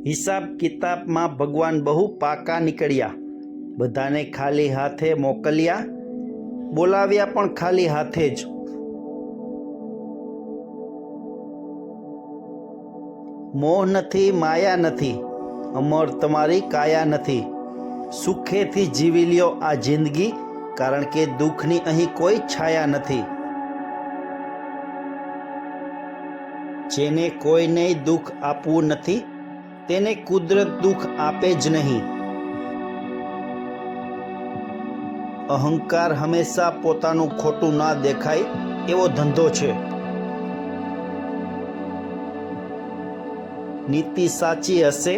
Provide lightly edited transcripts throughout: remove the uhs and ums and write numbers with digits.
हिसाब किताब में भगवान बहु पाका निकळ्या। बधाने खाली हाथे मोकल्या, बोलाव्या पण खाली हाथे ज। मोह नथी, माया नथी, अमर तमारी काया नथी। सुखेथी जीवी ल्यो आ जिंदगी, कारण के दुखनी अहीं कोई छाया नथी। जेने कोईने दुख आपवू नथी, तेने कुदरत दुख आपे ज नहीं। अहंकार हमेशा पोतानुं खोटुं ना देखाय एवो धंधो छे। नीति साची हसे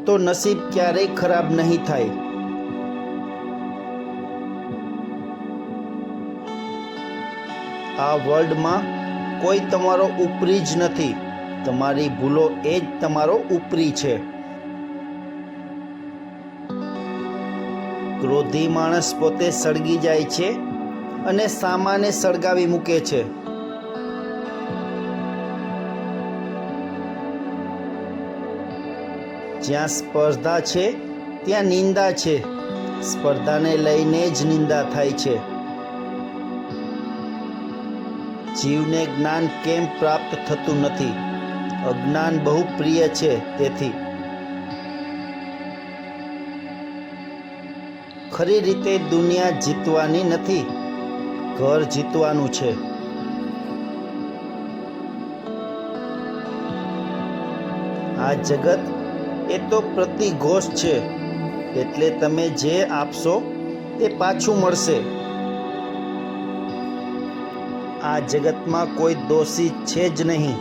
तो नसीब क्यारेय खराब नहीं थाय। आ वर्ल्ड में कोई तमारो उपरी ज नथी, तमारी भूलो ए ज तमारो उपरी छे। क्रोधी माणस पोते सळगी जाय छे अने सामाने सळगावी मूके छे। ज्यां स्पर्धा छे त्यां निंदा छे, स्पर्धाने लईने ज निंदा थाय छे। जीवने ज्ञान केम प्राप्त थतुं नथी? अज्ञान बहु प्रिय छे तेथी। खरी रीते दुनिया जीतवानी नथी, घर जीतवानुं छे। आ जगत ए तो प्रतिघोष छे, एटले तमे जे आपशो ते पाछुं मळशे। आ जगत में कोई दोषित छे ज नहीं।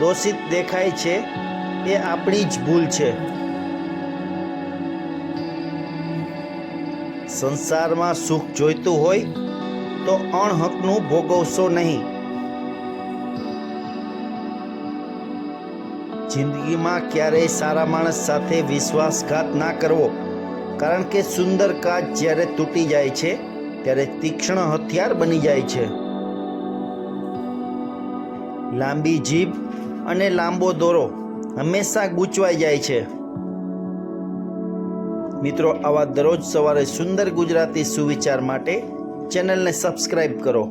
दोषित देखाय छे ए आपणी ज भूल छे। संसार में सुख जोईतुं होय तो अणहकनुं भोगवशो नहीं। जिंदगी में क्यारेय सारा माणस साथे विश्वासघात ना करवो, कारण के सुंदर काच ज्यारे तूटी जाय छे त्यारे तीक्ष्ण हथियार बनी जाय छे। लांबी जीभ अने लांबो दोरो हमेशा गूंचवाई जाय छे। मित्रों, आवा दररोज सवारे सुंदर गुजराती सुविचार माटे चेनल ने सब्सक्राइब करो।